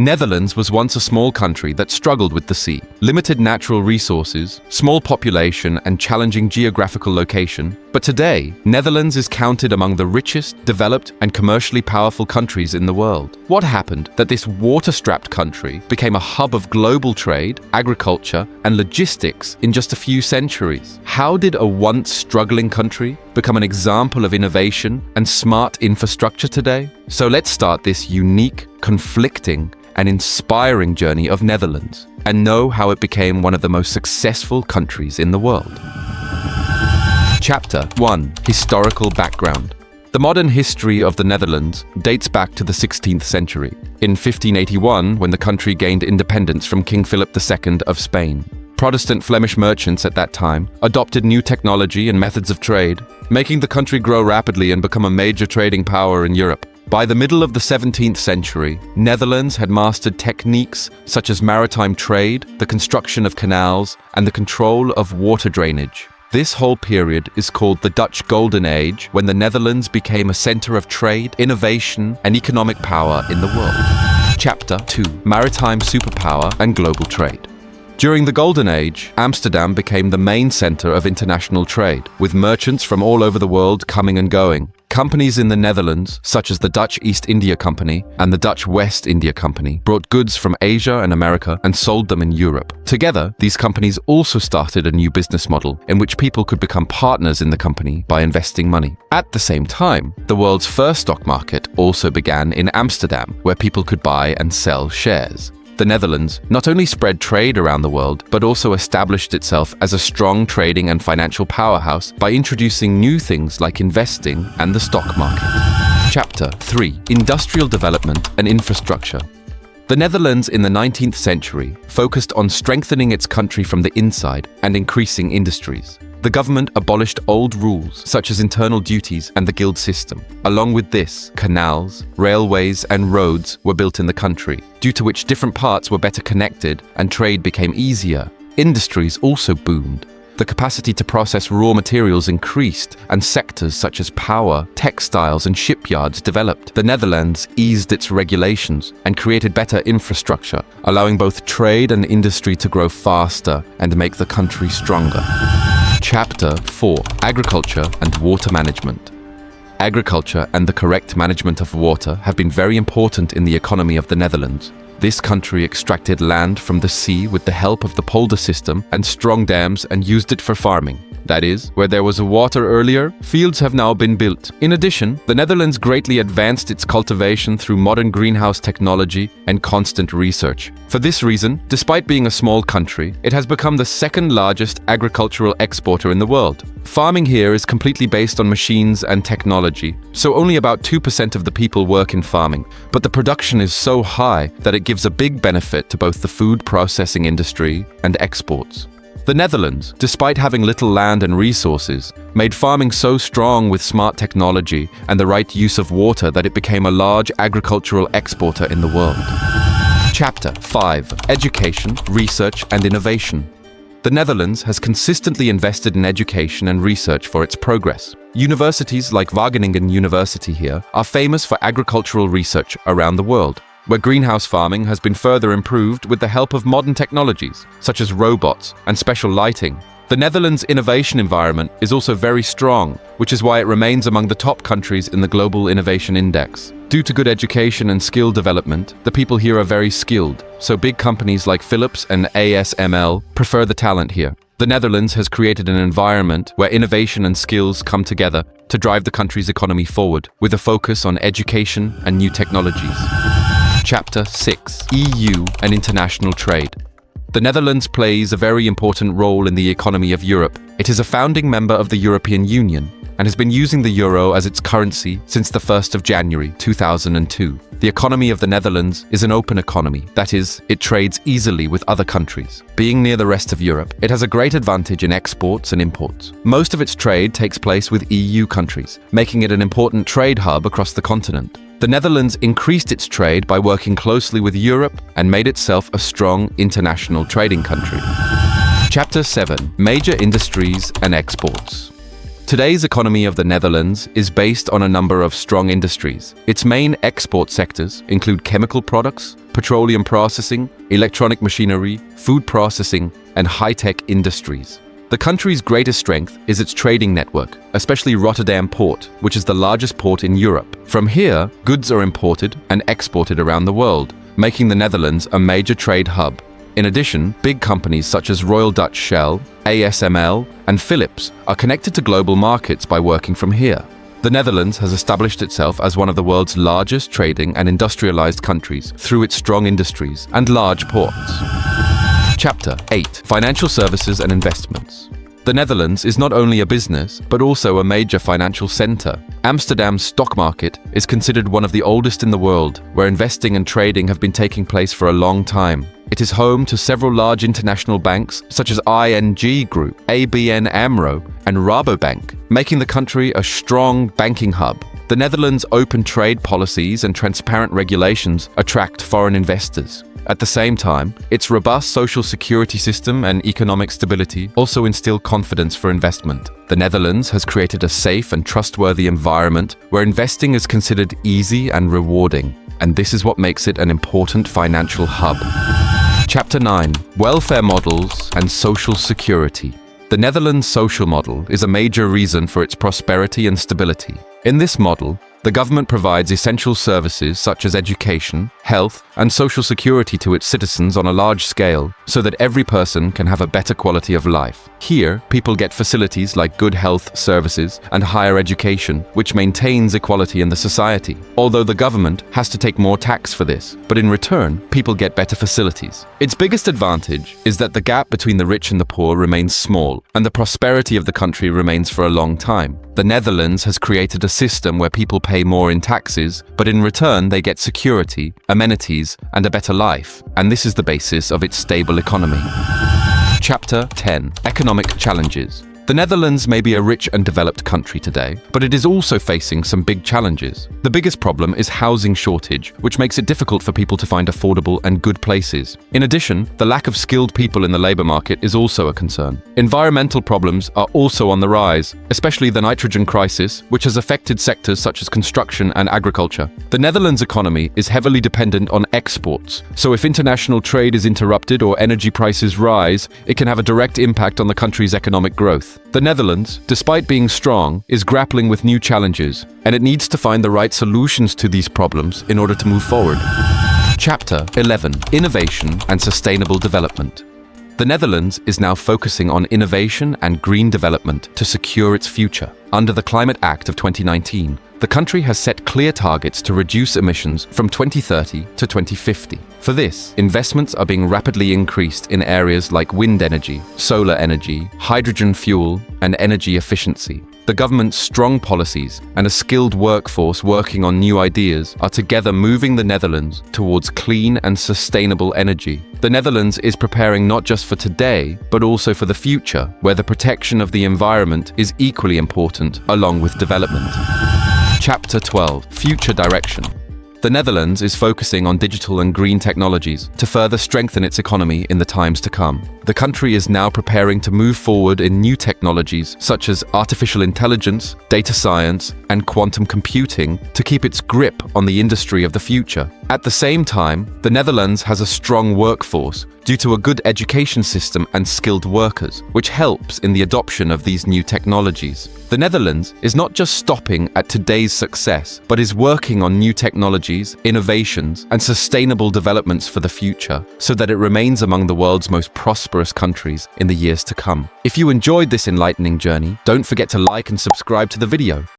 Netherlands was once a small country that struggled with the sea. Limited natural resources, small population, and challenging geographical location. But today, Netherlands is counted among the richest, developed, and commercially powerful countries in the world. What happened that this water-strapped country became a hub of global trade, agriculture, and logistics in just a few centuries? How did a once struggling country become an example of innovation and smart infrastructure today? So let's start this unique, conflicting, and inspiring journey of Netherlands and know how it became one of the most successful countries in the world. Chapter 1. Historical background. The modern history of the Netherlands dates back to the 16th century. In 1581, when the country gained independence from King Philip II of Spain, Protestant Flemish merchants at that time adopted new technology and methods of trade, making the country grow rapidly and become a major trading power in Europe. By the middle of the 17th century, Netherlands had mastered techniques such as maritime trade, the construction of canals, and the control of water drainage. This whole period is called the Dutch Golden Age, when the Netherlands became a center of trade, innovation, and economic power in the world. Chapter 2. Maritime superpower and global trade. During the Golden Age, Amsterdam became the main center of international trade, with merchants from all over the world coming and going. Companies in the Netherlands, such as the Dutch East India Company and the Dutch West India Company, brought goods from Asia and America and sold them in Europe. Together, these companies also started a new business model in which people could become partners in the company by investing money. At the same time, the world's first stock market also began in Amsterdam, where people could buy and sell shares. The Netherlands not only spread trade around the world, but also established itself as a strong trading and financial powerhouse by introducing new things like investing and the stock market. Chapter 3. Industrial development and infrastructure. The Netherlands in the 19th century focused on strengthening its country from the inside and increasing industries. The government abolished old rules, such as internal duties and the guild system. Along with this, canals, railways, and roads were built in the country, due to which different parts were better connected and trade became easier. Industries also boomed. The capacity to process raw materials increased, and sectors such as power, textiles, and shipyards developed. The Netherlands eased its regulations and created better infrastructure, allowing both trade and industry to grow faster and make the country stronger. Chapter 4. Agriculture and water management. Agriculture and the correct management of water have been very important in the economy of the Netherlands. This country extracted land from the sea with the help of the polder system and strong dams and used it for farming. That is, where there was water earlier, fields have now been built. In addition, the Netherlands greatly advanced its cultivation through modern greenhouse technology and constant research. For this reason, despite being a small country, it has become the second largest agricultural exporter in the world. Farming here is completely based on machines and technology, so only about 2% of the people work in farming. But the production is so high that it gives a big benefit to both the food processing industry and exports. The Netherlands, despite having little land and resources, made farming so strong with smart technology and the right use of water that it became a large agricultural exporter in the world. Chapter 5. Education, research, and innovation. The Netherlands has consistently invested in education and research for its progress. Universities like Wageningen University here are famous for agricultural research around the world, where greenhouse farming has been further improved with the help of modern technologies, such as robots and special lighting. The Netherlands' innovation environment is also very strong, which is why it remains among the top countries in the Global Innovation Index. Due to good education and skill development, the people here are very skilled, so big companies like Philips and ASML prefer the talent here. The Netherlands has created an environment where innovation and skills come together to drive the country's economy forward, with a focus on education and new technologies. Chapter 6. EU and international trade. The Netherlands plays a very important role in the economy of Europe. It is a founding member of the European Union and has been using the euro as its currency since the 1st of January 2002. The economy of the Netherlands is an open economy, that is, it trades easily with other countries. Being near the rest of Europe, it has a great advantage in exports and imports. Most of its trade takes place with EU countries, making it an important trade hub across the continent. The Netherlands increased its trade by working closely with Europe and made itself a strong international trading country. Chapter 7. Major industries and exports. Today's economy of the Netherlands is based on a number of strong industries. Its main export sectors include chemical products, petroleum processing, electronic machinery, food processing, and high-tech industries. The country's greatest strength is its trading network, especially Rotterdam Port, which is the largest port in Europe. From here, goods are imported and exported around the world, making the Netherlands a major trade hub. In addition, big companies such as Royal Dutch Shell, ASML, and Philips are connected to global markets by working from here. The Netherlands has established itself as one of the world's largest trading and industrialized countries through its strong industries and large ports. Chapter 8: Financial Services and Investments. The Netherlands is not only a business, but also a major financial center. Amsterdam's stock market is considered one of the oldest in the world, where investing and trading have been taking place for a long time. It is home to several large international banks, such as ING Group, ABN AMRO, and Rabobank, making the country a strong banking hub. The Netherlands' open trade policies and transparent regulations attract foreign investors. At the same time, its robust social security system and economic stability also instill confidence for investment. The Netherlands has created a safe and trustworthy environment where investing is considered easy and rewarding, and this is what makes it an important financial hub. Chapter 9: Welfare Models and Social Security. The Netherlands' social model is a major reason for its prosperity and stability. In this model, the government provides essential services such as education, health, and social security to its citizens on a large scale so that every person can have a better quality of life. Here, people get facilities like good health services and higher education, which maintains equality in the society. Although the government has to take more tax for this, but in return, people get better facilities. Its biggest advantage is that the gap between the rich and the poor remains small, and the prosperity of the country remains for a long time. The Netherlands has created a system where people pay more in taxes, but in return they get security, amenities, and a better life, and this is the basis of its stable economy. Chapter 10: Economic Challenges. The Netherlands may be a rich and developed country today, but it is also facing some big challenges. The biggest problem is housing shortage, which makes it difficult for people to find affordable and good places. In addition, the lack of skilled people in the labor market is also a concern. Environmental problems are also on the rise, especially the nitrogen crisis, which has affected sectors such as construction and agriculture. The Netherlands' economy is heavily dependent on exports, so if international trade is interrupted or energy prices rise, it can have a direct impact on the country's economic growth. The Netherlands, despite being strong, is grappling with new challenges, and it needs to find the right solutions to these problems in order to move forward. Chapter 11: Innovation and Sustainable Development. The Netherlands is now focusing on innovation and green development to secure its future. Under the Climate Act of 2019, the country has set clear targets to reduce emissions from 2030 to 2050. For this, investments are being rapidly increased in areas like wind energy, solar energy, hydrogen fuel, and energy efficiency. The government's strong policies and a skilled workforce working on new ideas are together moving the Netherlands towards clean and sustainable energy. The Netherlands is preparing not just for today, but also for the future, where the protection of the environment is equally important, along with development. Chapter 12: Future Direction. The Netherlands is focusing on digital and green technologies to further strengthen its economy in the times to come. The country is now preparing to move forward in new technologies such as artificial intelligence, data science, and quantum computing to keep its grip on the industry of the future. At the same time, the Netherlands has a strong workforce due to a good education system and skilled workers, which helps in the adoption of these new technologies. The Netherlands is not just stopping at today's success, but is working on new technologies, innovations, and sustainable developments for the future, so that it remains among the world's most prosperous countries in the years to come. If you enjoyed this enlightening journey, don't forget to like and subscribe to the video.